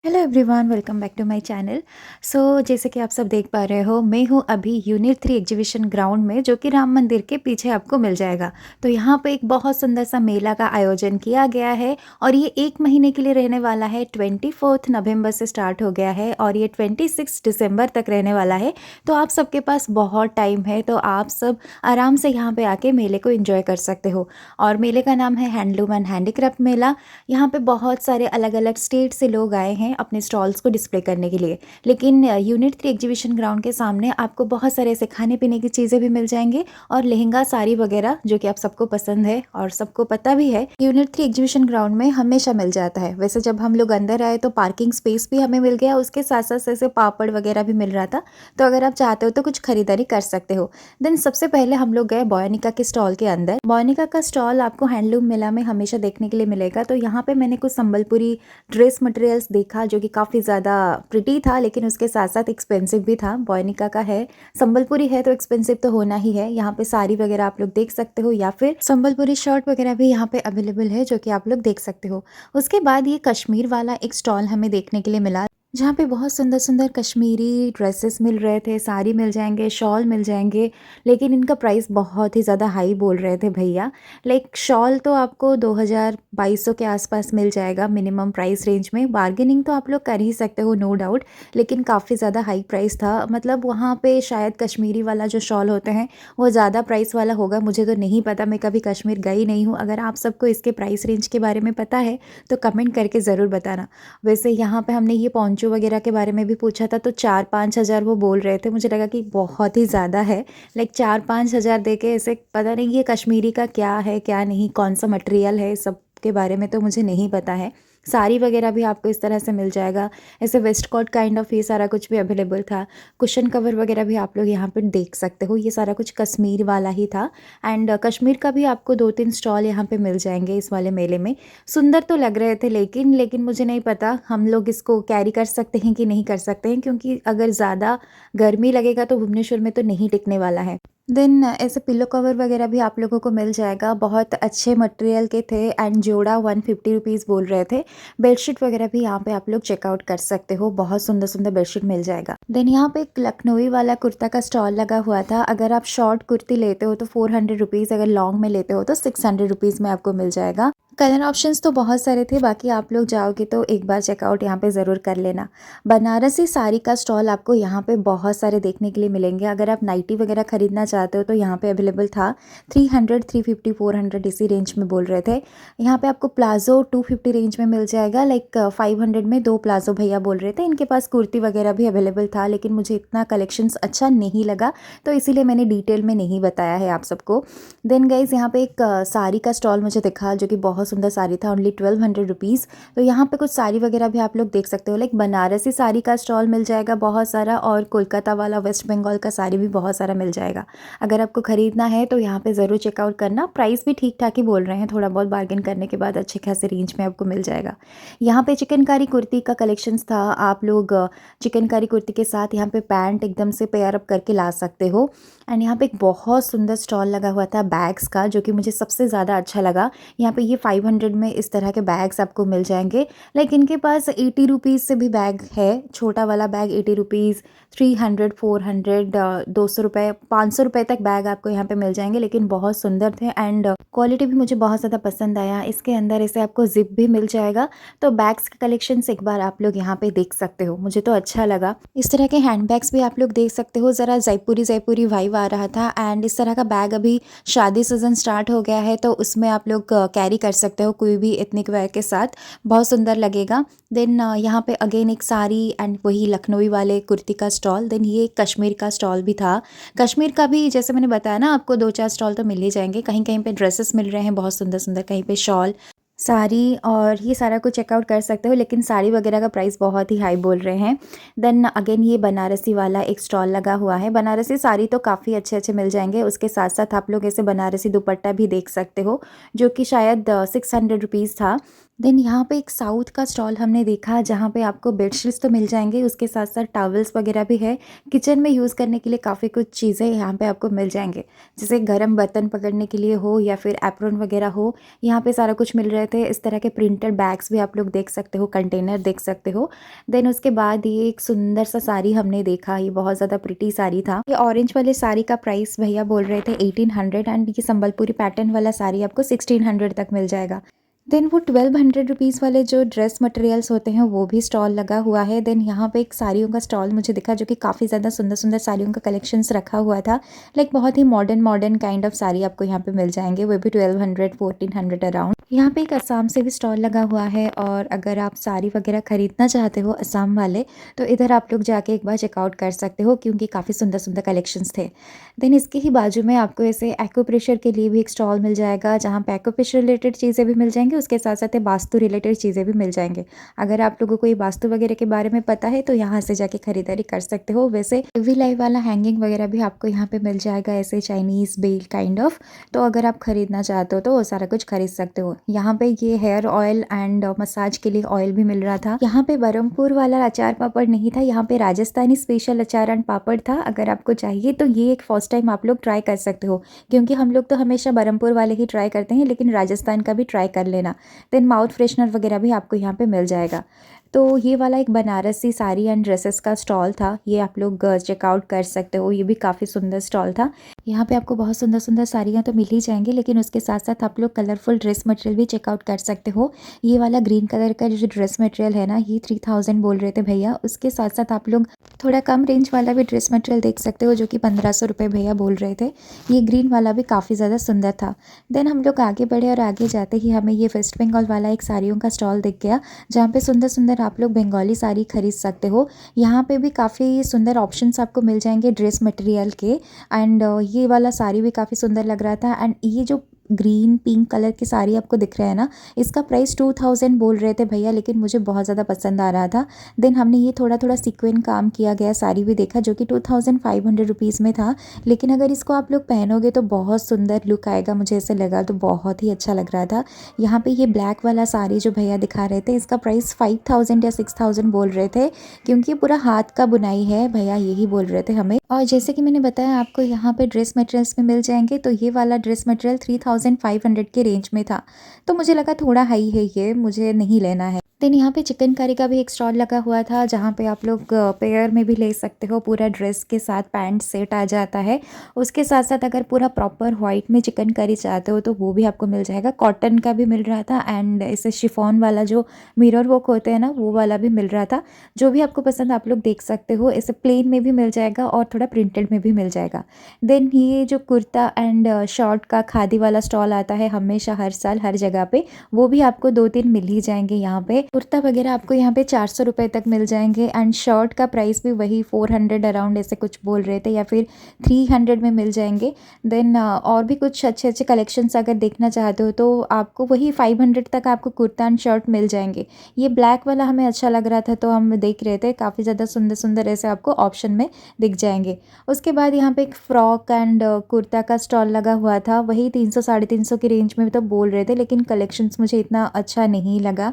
Hello everyone, welcome back to my channel. जैसे कि आप सब देख पा रहे हो, मैं हूँ अभी यूनिट 3 एग्जीबिशन ग्राउंड में, जो कि राम मंदिर के पीछे आपको मिल जाएगा। तो यहाँ पे एक बहुत सुंदर सा मेला का आयोजन किया गया है और ये 1 महीने के लिए रहने वाला है। 24 नवंबर से स्टार्ट हो गया है और ये 26 दिसंबर तक रहने वाला है। तो आप सबके पास बहुत टाइम है, तो आप सब आराम से यहाँ पे आके मेले को एंजॉय कर सकते हो। और मेले का नाम है हैंडलूम एंड हैंडीक्राफ्ट मेला। यहाँ पे बहुत सारे अलग अलग स्टेट से लोग आए हैं अपने स्टॉल्स को डिस्प्ले करने के लिए। लेकिन यूनिट 3 एग्जीबिशन ग्राउंड के सामने आपको बहुत सारे ऐसे खाने पीने की चीज़ें भी मिल जाएंगे और लहंगा साड़ी वगैरह, जो कि आप सबको पसंद है और सबको पता भी है, यूनिट 3 एग्जीबिशन ग्राउंड में हमेशा मिल जाता है। वैसे जब हम लोग अंदर आए तो पार्किंग स्पेस भी हमें मिल गया, उसके साथ साथ ऐसे पापड़ वगैरह भी मिल रहा था। तो अगर आप चाहते हो तो कुछ खरीदारी कर सकते हो। देन सबसे पहले हम लोग गए बॉयनिका के स्टॉल के अंदर। बॉयनिका का स्टॉल आपको हैंडलूम मेला में हमेशा देखने के लिए मिलेगा। तो यहाँ पे मैंने कुछ संबलपुरी ड्रेस मटेरियल्स देखा, जो कि काफ़ी ज़्यादा प्रिटी था, लेकिन उसके साथ साथ एक्सपेंसिव भी था। बॉयनिका का है, संबलपुरी है तो एक्सपेंसिव तो होना ही है। यहाँ पे साड़ी वगैरह आप लोग देख सकते हो, या फिर संबलपुरी शर्ट वगैरह भी यहाँ पे अवेलेबल है, जो कि आप लोग देख सकते हो। उसके बाद ये कश्मीर वाला एक स्टॉल हमें देखने के लिए मिला, जहाँ पे बहुत सुंदर सुंदर कश्मीरी ड्रेसेस मिल रहे थे, साड़ी मिल जाएंगे, शॉल मिल जाएंगे। लेकिन इनका प्राइस बहुत ही ज़्यादा हाई बोल रहे थे भैया। लाइक शॉल तो आपको 2000-2200 के आसपास मिल जाएगा मिनिमम प्राइस रेंज में। बार्गेनिंग तो आप लोग कर ही सकते हो, नो डाउट, लेकिन काफ़ी ज़्यादा हाई प्राइस था। मतलब वहाँ पे शायद कश्मीरी वाला जो शॉल होते हैं वो ज़्यादा प्राइस वाला होगा, मुझे तो नहीं पता, मैं कभी कश्मीर गई नहीं हूँ। अगर आप सबको इसके प्राइस रेंज के बारे में पता है तो कमेंट करके ज़रूर बताना। वैसे यहाँ पे हमने ये पॉन्चो वगैरह के बारे में भी पूछा था, तो 4-5 हज़ार वो बोल रहे थे। मुझे लगा कि बहुत ही ज़्यादा है। लाइक 4-5 हज़ार दे के ऐसे, पता नहीं ये कश्मीरी का क्या है क्या नहीं, कौन सा मटेरियल है, सब के बारे में तो मुझे नहीं पता है। साड़ी वगैरह भी आपको इस तरह से मिल जाएगा, ऐसे वेस्ट कोट काइंड ऑफ, ये सारा कुछ भी अवेलेबल था। कुशन कवर वगैरह भी आप लोग यहाँ पर देख सकते हो, ये सारा कुछ कश्मीर वाला ही था। एंड कश्मीर का भी आपको 2-3 स्टॉल यहाँ पे मिल जाएंगे इस वाले मेले में। सुंदर तो लग रहे थे, लेकिन मुझे नहीं पता हम लोग इसको कैरी कर सकते हैं कि नहीं कर सकते हैं, क्योंकि अगर ज़्यादा गर्मी लगेगा तो भुवनेश्वर में तो नहीं टिकने वाला है। देन ऐसे पिलो कवर वगैरह भी आप लोगों को मिल जाएगा, बहुत अच्छे मटेरियल के थे एंड जोड़ा 150 रुपीज़ बोल रहे थे। बेडशीट वगैरह भी यहाँ पे आप लोग चेकआउट कर सकते हो, बहुत सुंदर सुंदर बेडशीट मिल जाएगा। देन यहाँ पे एक लखनवी वाला कुर्ता का स्टॉल लगा हुआ था। अगर आप शॉर्ट कुर्ती लेते हो तो 400 रुपीज़, अगर लॉन्ग में लेते हो तो 600 रुपीज़ में आपको मिल जाएगा। कलर ऑप्शंस तो बहुत सारे थे, बाकी आप लोग जाओगे तो एक बार चेकआउट यहाँ पे ज़रूर कर लेना। बनारसी साड़ी का स्टॉल आपको यहाँ पे बहुत सारे देखने के लिए मिलेंगे। अगर आप नाइटी वगैरह खरीदना चाहते हो तो यहाँ पे अवेलेबल था। 300, 350, 400 इसी रेंज में बोल रहे थे। यहाँ पे आपको प्लाजो 250 रेंज में मिल जाएगा। लाइक 500 में 2 प्लाजो भैया बोल रहे थे। इनके पास कुर्ती वगैरह भी अवेलेबल था, लेकिन मुझे इतना कलेक्शंस अच्छा नहीं लगा, तो इसीलिए मैंने डिटेल में नहीं बताया है आप सबको। देन गाइज यहाँ पे एक साड़ी का स्टॉल मुझे दिखा, जो कि बहुत सुंदर साड़ी था, ओनली 1200 रुपीज़। तो यहाँ पे कुछ साड़ी वगैरह भी आप लोग देख सकते हो। लाइक बनारसी साड़ी का स्टॉल मिल जाएगा बहुत सारा, और कोलकाता वाला, वेस्ट बंगाल का साड़ी भी बहुत सारा मिल जाएगा। अगर आपको खरीदना है तो यहाँ पे ज़रूर चेकआउट करना। प्राइस भी ठीक ठाक ही बोल रहे हैं, थोड़ा बहुत बार्गेन करने के बाद अच्छे खासे रेंज में आपको मिल जाएगा। यहाँ पे चिकनकारी कुर्ती का कलेक्शंस था। आप लोग चिकनकारी कुर्ती के साथ यहाँ पे पैंट एकदम से पेयर अप करके ला सकते हो। एंड यहाँ पे एक बहुत सुंदर स्टॉल लगा हुआ था बैग्स का, जो कि मुझे सबसे ज़्यादा अच्छा लगा। यहाँ पे ये 500 में इस तरह के बैग्स आपको मिल जाएंगे। लाइक इनके पास 80 रुपीज़ से भी बैग है, छोटा वाला बैग 80 रुपीज़, 300, 400, 200 रुपये, 500 रुपये तक बैग आपको यहाँ पे मिल जाएंगे। लेकिन बहुत सुंदर थे एंड क्वालिटी भी मुझे बहुत ज़्यादा पसंद आया। इसके अंदर ऐसे आपको जिप भी मिल जाएगा। तो बैग्स के कलेक्शंस एक बार आप लोग यहाँ पे देख सकते हो, मुझे तो अच्छा लगा। इस तरह के हैंड बैग्स भी आप लोग देख सकते हो। ज़रा जयपुरी वाइब आ रहा था। एंड इस तरह का बैग अभी शादी सीजन स्टार्ट हो गया है, तो उसमें आप लोग कैरी कर सकते हो कोई भी एथनिक वेयर के साथ, बहुत सुंदर लगेगा। देन यहाँ पे अगेन एक साड़ी एंड वही लखनवी वाले कुर्ती का स्टॉल। देन ये कश्मीर का स्टॉल भी था। कश्मीर का भी जैसे मैंने बताया ना, आपको 2-4 स्टॉल तो मिल ही जाएंगे। कहीं कहीं पे ड्रेसेस मिल रहे हैं बहुत सुंदर सुंदर, कहीं पे शॉल, साड़ी, और ये सारा कुछ चेकआउट कर सकते हो। लेकिन साड़ी वगैरह का प्राइस बहुत ही हाई बोल रहे हैं। देन अगेन ये बनारसी वाला एक स्टॉल लगा हुआ है। बनारसी साड़ी तो काफ़ी अच्छे अच्छे मिल जाएंगे। उसके साथ साथ आप लोग ऐसे बनारसी दुपट्टा भी देख सकते हो, जो कि शायद 600 रुपीज़ था। देन यहाँ पे एक साउथ का स्टॉल हमने देखा जहाँ पे आपको बेडशीट्स तो मिल जाएँगे, उसके साथ-साथ टॉवल्स वगैरह भी है। किचन में यूज़ करने के लिए काफ़ी कुछ चीज़ें यहाँ पे आपको मिल जाएँगे। जैसे गरम बर्तन पकड़ने के लिए हो या फिर एप्रोन वगैरह हो, यहाँ पे सारा कुछ मिल रहे थे। इस तरह के प्रिंटेड बैग्स भी आप लोग देख सकते हो, कंटेनर देख सकते हो। देन उसके बाद ये एक सुंदर सा साड़ी हमने देखा, ये बहुत ज़्यादा प्रिटी साड़ी था। ये ऑरेंज वाले साड़ी का प्राइस भैया बोल रहे थे 1800 एंड ये संबलपुरी पैटर्न वाला साड़ी आपको 1600 तक मिल जाएगा। देन वो 1200 रुपीज़ वाले जो ड्रेस मटेरियल्स होते हैं वो भी स्टॉल लगा हुआ है। देन यहाँ पे एक साड़ियों का स्टॉल मुझे दिखा जो कि काफ़ी ज़्यादा सुंदर सुंदर साड़ियों का कलेक्शंस रखा हुआ था। लाइक बहुत ही modern modern kind of sari आपको यहाँ पे मिल जाएंगे, वो भी 1200 1400 अराउंड। यहाँ पे एक असम से भी स्टॉल लगा हुआ है और अगर आप साड़ी वगैरह ख़रीदना चाहते हो असम वाले तो इधर आप लोग जाके एक बार चेकआउट कर सकते हो क्योंकि काफ़ी सुंदर सुंदर कलेक्शंस थे। देन इसके ही बाजू में आपको ऐसे एक्यूप्रेशर के लिए भी एक स्टॉल मिल जाएगा जहाँ पे एक्यूप्रेशर रिलेटेड चीज़ें भी मिल जाएंगी, उसके साथ साथ वास्तु रिलेटेड चीज़ें भी मिल जाएंगे। अगर आप लोगों को ये वास्तु वगैरह के बारे में पता है तो यहाँ से जाके खरीदारी कर सकते हो। वैसे वी लाइव वाला हैंगिंग वगैरह भी आपको यहाँ पे मिल जाएगा, ऐसे चाइनीज़ बेल काइंड ऑफ। तो अगर आप खरीदना चाहते हो तो वो सारा कुछ खरीद सकते हो। यहाँ पे ये हेयर ऑयल एंड मसाज के लिए ऑयल भी मिल रहा था। यहाँ पे बरहमपुर वाला अचार पापड़ नहीं था, यहाँ पे राजस्थानी स्पेशल अचार एंड पापड़ था। अगर आपको चाहिए तो ये एक फर्स्ट टाइम आप लोग ट्राई कर सकते हो क्योंकि हम लोग तो हमेशा बरहमपुर वाले ही ट्राई करते हैं, लेकिन राजस्थान का भी ट्राई कर लेना। देन माउथ फ्रेशनर वगैरह भी आपको यहाँ पे मिल जाएगा। तो ये वाला एक बनारसी साड़ी एंड ड्रेसेस का स्टॉल था, ये आप लोग चेकआउट कर सकते हो। ये भी काफ़ी सुंदर स्टॉल था। यहाँ पे आपको बहुत सुंदर सुंदर साड़ियाँ तो मिल ही जाएंगी, लेकिन उसके साथ साथ आप लोग कलरफुल ड्रेस मटेरियल भी चेकआउट कर सकते हो। ये वाला ग्रीन कलर का जो ड्रेस मटेरियल है ना, ये 3000 बोल रहे थे भैया। उसके साथ साथ आप लोग थोड़ा कम रेंज वाला भी ड्रेस मटेरियल देख सकते हो जो कि 1500 रुपये भैया बोल रहे थे। ये ग्रीन वाला भी काफ़ी ज़्यादा सुंदर था। देन हम लोग आगे बढ़े और आगे जाते ही हमें ये वेस्ट बंगाल वाला एक साड़ियों का स्टॉल दिख गया जहाँ पे सुंदर सुंदर आप लोग बंगाली साड़ी खरीद सकते हो। यहाँ पे भी काफ़ी सुंदर ऑप्शंस आपको मिल जाएंगे ड्रेस मटेरियल के। एंड ये वाला साड़ी भी काफ़ी सुंदर लग रहा था। एंड ये जो ग्रीन पिंक कलर की साड़ी आपको दिख रहा है ना, इसका प्राइस 2000 बोल रहे थे भैया, लेकिन मुझे बहुत ज़्यादा पसंद आ रहा था। देन हमने ये थोड़ा थोड़ा सीक्वेंस काम किया गया साड़ी भी देखा जो कि 2500 रुपीज़ में था, लेकिन अगर इसको आप लोग पहनोगे तो बहुत सुंदर लुक आएगा, मुझे ऐसे लगा तो बहुत ही अच्छा लग रहा था। यहाँ पे ये ब्लैक वाला साड़ी जो भैया दिखा रहे थे इसका प्राइस 5000 या 6000 बोल रहे थे क्योंकि पूरा हाथ का बुनाई है, भैया यही बोल रहे थे हमें। और जैसे कि मैंने बताया आपको यहाँ पे ड्रेस मटेरियल्स में मिल जाएंगे, तो ये वाला ड्रेस मटेरियल 3500 के रेंज में था, तो मुझे लगा थोड़ा हाई है, ये मुझे नहीं लेना है। देन यहाँ पे चिकन करी का भी एक स्टॉल लगा हुआ था जहाँ पे आप लोग पेयर में भी ले सकते हो, पूरा ड्रेस के साथ पैंट सेट आ जाता है। उसके साथ साथ अगर पूरा प्रॉपर वाइट में चिकन करी चाहते हो तो वो भी आपको मिल जाएगा। कॉटन का भी मिल रहा था एंड इसे शिफॉन वाला जो मिरर वर्क होते हैं ना वो वाला भी मिल रहा था। जो भी आपको पसंद आप लोग देख सकते हो, इसे प्लेन में भी मिल जाएगा और थोड़ा प्रिंटेड में भी मिल जाएगा। देन ये जो कुर्ता एंड शॉर्ट का खादी वाला स्टॉल आता है हमेशा हर साल हर जगह पे, वो भी आपको 2-3 मिल ही जाएंगे। यहाँ पे कुर्ता वगैरह आपको यहाँ पे 400 रुपये तक मिल जाएंगे एंड शर्ट का प्राइस भी वही 400 अराउंड ऐसे कुछ बोल रहे थे या फिर 300 में मिल जाएंगे। देन और भी कुछ अच्छे अच्छे कलेक्शंस अगर देखना चाहते हो तो आपको वही 500 तक आपको कुर्ता एंड शर्ट मिल जाएंगे। ये ब्लैक वाला हमें अच्छा लग रहा था तो हम देख रहे थे, काफ़ी ज़्यादा सुंदर सुंदर ऐसे आपको ऑप्शन में दिख जाएंगे। उसके बाद यहाँ पे एक फ्रॉक एंड कुर्ता का स्टॉल लगा हुआ था, वही 300-350 की रेंज में तो बोल रहे थे, लेकिन कलेक्शंस मुझे इतना अच्छा नहीं लगा।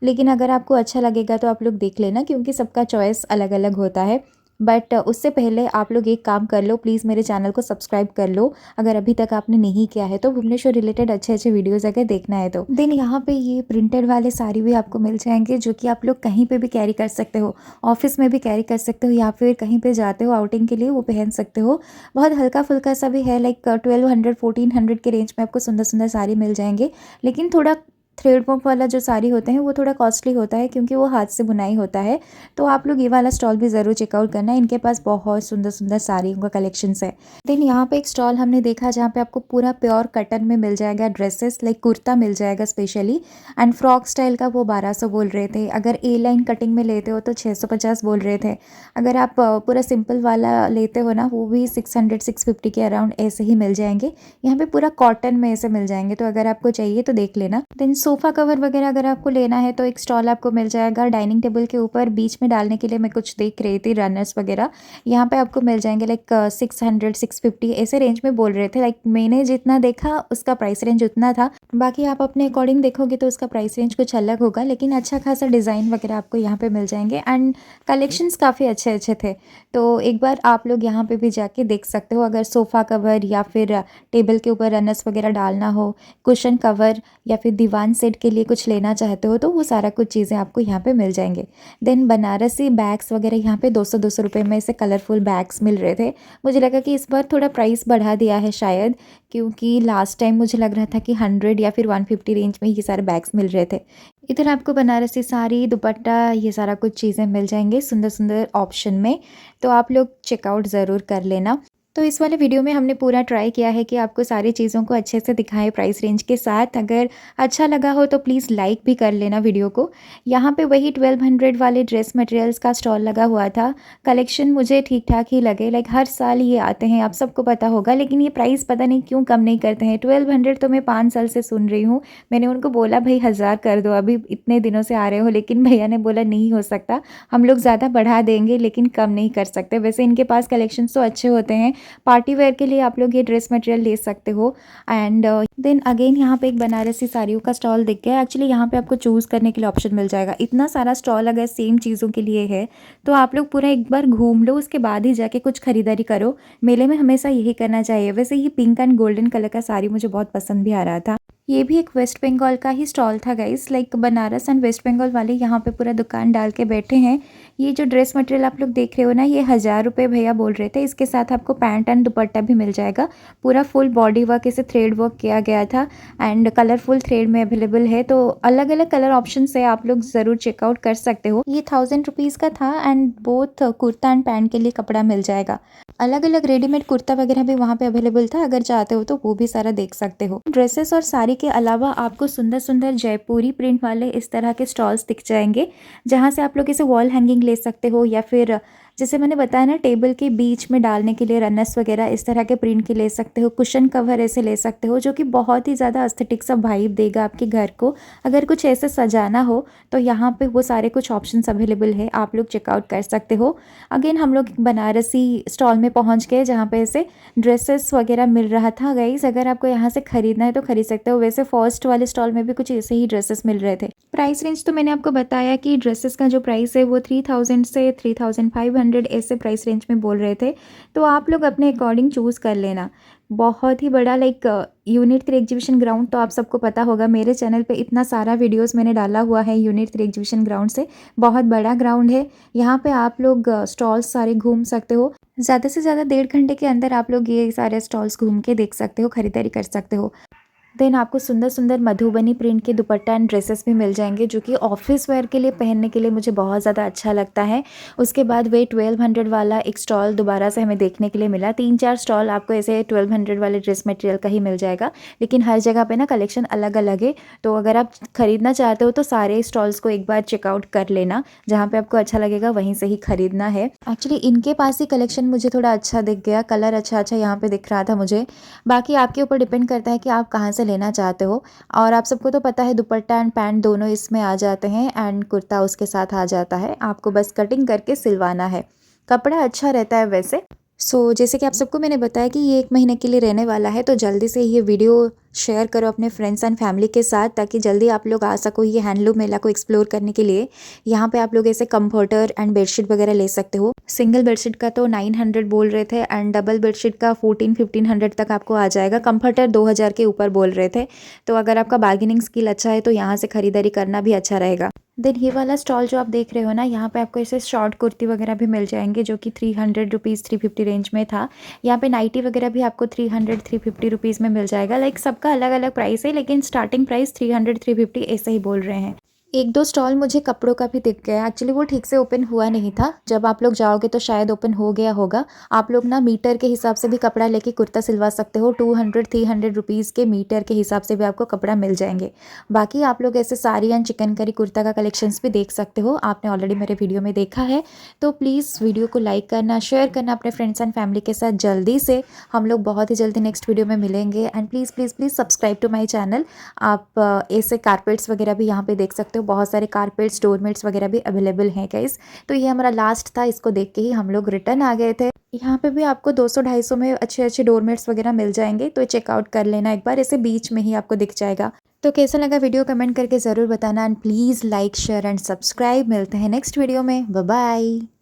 लेकिन अगर आपको अच्छा लगेगा तो आप लोग देख लेना क्योंकि सबका चॉइस अलग अलग होता है। बट उससे पहले आप लोग एक काम कर लो, प्लीज़ मेरे चैनल को सब्सक्राइब कर लो अगर अभी तक आपने नहीं किया है तो, भुवनेश्वर रिलेटेड अच्छे अच्छे वीडियोस अगर देखना है तो। देन यहाँ पे ये प्रिंटेड वाले साड़ी भी आपको मिल जाएंगे जो कि आप लोग कहीं पे भी कैरी कर सकते हो, ऑफिस में भी कैरी कर सकते हो या फिर कहीं पे जाते हो आउटिंग के लिए वो पहन सकते हो। बहुत हल्का फुल्का सा भी है, लाइक 1200-1400 के रेंज में आपको सुंदर सुंदर साड़ी मिल जाएंगे। लेकिन थोड़ा थ्रेड वर्क वाला जो साड़ी होते हैं वो थोड़ा कॉस्टली होता है क्योंकि वो हाथ से बुनाई होता है। तो आप लोग ये वाला स्टॉल भी ज़रूर चेकआउट करना, इनके पास बहुत सुंदर सुंदर साड़ियों का कलेक्शंस है। देन यहाँ पे एक स्टॉल हमने देखा जहाँ पे आपको पूरा प्योर कटन में मिल जाएगा ड्रेसेस, लाइक कुर्ता मिल जाएगा स्पेशली एंड फ्रॉक स्टाइल का, वो 1200 बोल रहे थे। अगर ए लाइन कटिंग में लेते हो तो 650 बोल रहे थे। अगर आप पूरा सिंपल वाला लेते हो ना वो भी 600-650 के अराउंड ऐसे ही मिल जाएंगे। यहाँ पे पूरा कॉटन में ऐसे मिल जाएंगे, तो अगर आपको चाहिए तो देख लेना। देन सोफ़ा कवर वगैरह अगर आपको लेना है तो एक स्टॉल आपको मिल जाएगा डाइनिंग टेबल के ऊपर बीच में डालने के लिए। मैं कुछ देख रही थी रनर्स वगैरह, यहाँ पे आपको मिल जाएंगे लाइक 600 650 ऐसे रेंज में बोल रहे थे। लाइक मैंने जितना देखा उसका प्राइस रेंज उतना था, बाकी आप अपने अकॉर्डिंग देखोगे तो उसका प्राइस रेंज कुछ अलग होगा, लेकिन अच्छा खासा डिज़ाइन वगैरह आपको यहाँ पे मिल जाएंगे एंड कलेक्शंस काफ़ी अच्छे अच्छे थे। तो एक बार आप लोग यहाँ पे भी जाके देख सकते हो। अगर सोफ़ा कवर या फिर टेबल के ऊपर रनर्स वगैरह डालना हो, कुशन कवर या फिर दीवान सेट के लिए कुछ लेना चाहते हो तो वो सारा कुछ चीज़ें आपको यहाँ पे मिल जाएंगे। देन बनारसी बैग्स वगैरह यहाँ पे 200 रुपये में ऐसे कलरफुल बैग्स मिल रहे थे। मुझे लगा कि इस बार थोड़ा प्राइस बढ़ा दिया है शायद, क्योंकि लास्ट टाइम मुझे लग रहा था कि 100 या फिर 150 रेंज में ये सारे बैग्स मिल रहे थे। इधर आपको बनारसी साड़ी, दुपट्टा, ये सारा कुछ चीज़ें मिल जाएंगे सुंदर सुंदर ऑप्शन में, तो आप लोग चेकआउट ज़रूर कर लेना। तो इस वाले वीडियो में हमने पूरा ट्राई किया है कि आपको सारी चीज़ों को अच्छे से दिखाएं प्राइस रेंज के साथ। अगर अच्छा लगा हो तो प्लीज़ लाइक भी कर लेना वीडियो को। यहाँ पे वही 1200 वाले ड्रेस मटेरियल्स का स्टॉल लगा हुआ था। कलेक्शन मुझे ठीक ठाक ही लगे, लाइक हर साल ये आते हैं, आप सबको पता होगा, लेकिन ये प्राइस पता नहीं क्यों कम नहीं करते हैं। 1200 तो मैं 5 साल से सुन रही हूँ। मैंने उनको बोला भाई 1000 कर दो, अभी इतने दिनों से आ रहे हो, लेकिन भैया ने बोला नहीं हो सकता, हम लोग ज़्यादा बढ़ा देंगे लेकिन कम नहीं कर सकते। वैसे इनके पास कलेक्शन तो अच्छे होते हैं, पार्टी वेयर के लिए आप लोग ये ड्रेस मटेरियल ले सकते हो। एंड देन अगेन यहाँ पे एक बनारसी साड़ियों का स्टॉल दिख गया। एक्चुअली यहाँ पे आपको चूज़ करने के लिए ऑप्शन मिल जाएगा। इतना सारा स्टॉल अगर सेम चीज़ों के लिए है तो आप लोग पूरा एक बार घूम लो, उसके बाद ही जाके कुछ खरीदारी करो। मेले में हमेशा यही करना चाहिए। वैसे ये पिंक एंड गोल्डन कलर का साड़ी मुझे बहुत पसंद भी आ रहा था। ये भी एक वेस्ट बंगाल का ही स्टॉल था guys, like Banaras and West Bengal वाले यहाँ पे पूरा दुकान डाल के बैठे हैं। ये जो ड्रेस मटेरियल आप लोग देख रहे हो ना, ये 1000 रुपये भैया बोल रहे थे। इसके साथ आपको पैंट एंड दुपट्टा भी मिल जाएगा। पूरा फुल बॉडी वर्क, इसे थ्रेड वर्क किया गया था एंड कलरफुल थ्रेड में अवेलेबल है। तो अलग अलग कलर ऑप्शन से आप लोग ज़रूर चेकआउट कर सकते हो। ये 1000 रुपीज़ का था and both kurta and pant के लिए कपड़ा मिल जाएगा। अलग अलग रेडीमेड कुर्ता वगैरह भी वहाँ पे अवेलेबल था, अगर चाहते हो तो वो भी सारा देख सकते हो। ड्रेसेस और साड़ी के अलावा आपको सुंदर सुंदर जयपुरी प्रिंट वाले इस तरह के स्टॉल्स दिख जाएंगे, जहाँ से आप लोग इसे वॉल हैंगिंग ले सकते हो, या फिर जैसे मैंने बताया ना टेबल के बीच में डालने के लिए रनर्स वगैरह इस तरह के प्रिंट के ले सकते हो। कुशन कवर ऐसे ले सकते हो जो कि बहुत ही ज़्यादा एस्थेटिक सा वाइब देगा आपके घर को। अगर कुछ ऐसे सजाना हो तो यहाँ पे वो सारे कुछ ऑप्शंस अवेलेबल है, आप लोग चेकआउट कर सकते हो। अगेन हम लोग बनारसी स्टॉल में पहुँच गए जहाँ पे ऐसे ड्रेसेस वगैरह मिल रहा था। गाइस अगर आपको यहाँ से खरीदना है तो खरीद सकते हो। वैसे फर्स्ट वाले स्टॉल में भी कुछ ऐसे ही ड्रेसेस मिल रहे थे। प्राइस रेंज तो मैंने आपको बताया कि ड्रेसेस का जो प्राइस है वो 3000 से 3500 ऐसे प्राइस रेंज में बोल रहे थे, तो आप लोग अपने अकॉर्डिंग चूज़ कर लेना। बहुत ही बड़ा लाइक यूनिट 3 एग्जीबिशन ग्राउंड तो आप सबको पता होगा, मेरे चैनल पे इतना सारा वीडियोस मैंने डाला हुआ है यूनिट 3 एग्जीबिशन ग्राउंड से। बहुत बड़ा ग्राउंड है, यहाँ पे आप लोग स्टॉल्स सारे घूम सकते हो। ज़्यादा से ज़्यादा 1.5 घंटे के अंदर आप लोग ये सारे स्टॉल्स घूम के देख सकते हो, खरीदारी कर सकते हो। देन आपको सुंदर सुंदर मधुबनी प्रिंट के दुपट्टा एंड ड्रेसेस भी मिल जाएंगे, जो कि ऑफिस वेयर के लिए पहनने के लिए मुझे बहुत ज़्यादा अच्छा लगता है। उसके बाद वही 1200 वाला एक स्टॉल दोबारा से हमें देखने के लिए मिला। 3-4 स्टॉल आपको ऐसे 1200 वाले ड्रेस मटेरियल का ही मिल जाएगा, लेकिन हर जगह पे ना कलेक्शन अलग अलग है। तो अगर आप खरीदना चाहते हो तो सारे स्टॉल्स को एक बार चेकआउट कर लेना, जहाँ पर आपको अच्छा लगेगा वहीं से ही खरीदना है। एक्चुअली इनके पास ही कलेक्शन मुझे थोड़ा अच्छा दिख गया, कलर अच्छा अच्छा यहाँ पर दिख रहा था मुझे। बाकी आपके ऊपर डिपेंड करता है कि आप कहाँ से लेना चाहते हो। और आप सबको तो पता है दुपट्टा एंड पैंट दोनों इसमें आ जाते हैं एंड कुर्ता उसके साथ आ जाता है, आपको बस कटिंग करके सिलवाना है। कपड़ा अच्छा रहता है वैसे। जैसे कि आप सबको मैंने बताया कि ये 1 महीने के लिए रहने वाला है, तो जल्दी से ये वीडियो शेयर करो अपने फ्रेंड्स एंड फैमिली के साथ, ताकि जल्दी आप लोग आ सको ये हैंडलूम मेला को एक्सप्लोर करने के लिए। यहाँ पे आप लोग ऐसे कंफर्टर एंड बेडशीट वगैरह ले सकते हो। सिंगल बेडशीट का तो 900 बोल रहे थे एंड डबल बेडशीट का 1400-1500 तक आपको आ जाएगा। कंफर्टर 2000 के ऊपर बोल रहे थे। तो अगर आपका बार्गेनिंग स्किल अच्छा है तो यहाँ से खरीदारी करना भी अच्छा रहेगा। देन ये वाला स्टॉल जो आप देख रहे हो ना, यहाँ पे आपको ऐसे शॉर्ट कुर्ती वगैरह भी मिल जाएंगे, जो कि 300 रुपीज़ 350 रेंज में था। यहाँ पे नाइटी वगैरह भी आपको 300-350 रुपीज़ में मिल जाएगा। लाइक सबका अलग अलग प्राइस है, लेकिन स्टार्टिंग प्राइस 300-350 ऐसे ही बोल रहे हैं। 1-2 स्टॉल मुझे कपड़ों का भी दिख गया। एक्चुअली वो ठीक से ओपन हुआ नहीं था। जब आप लोग जाओगे तो शायद ओपन हो गया होगा। आप लोग ना मीटर के हिसाब से भी कपड़ा लेके कुर्ता सिलवा सकते हो। 200-300 रुपीज़ के मीटर के हिसाब से भी आपको कपड़ा मिल जाएँगे। बाकी आप लोग ऐसे साड़ी एंड चिकनकारी कुर्ता का कलेक्शंस भी देख सकते हो। आपने ऑलरेडी मेरे वीडियो में देखा है। तो प्लीज़ वीडियो को लाइक करना, शेयर करना अपने फ्रेंड्स एंड फैमिली के साथ। जल्दी से हम लोग बहुत ही जल्दी नेक्स्ट वीडियो में मिलेंगे and please, please, please subscribe to my channel. आप ऐसे कारपेट्स वगैरह भी यहाँ पे देख सकते हो। बहुत सारे कारपेट्स, डोरमेट्स वगैरह भी अवेलेबल हैं गाइस। तो ये हमारा लास्ट था, इसको देख के ही हम लोग रिटर्न आ गए थे। यहाँ पे भी आपको 200-250 में अच्छे अच्छे डोरमेट्स वगैरह मिल जाएंगे, तो चेकआउट कर लेना एक बार, ऐसे बीच में ही आपको दिख जाएगा। तो कैसा लगा वीडियो कमेंट करके ज़रूर बताना and please like share and subscribe. मिलते हैं नेक्स्ट वीडियो में। Bye bye.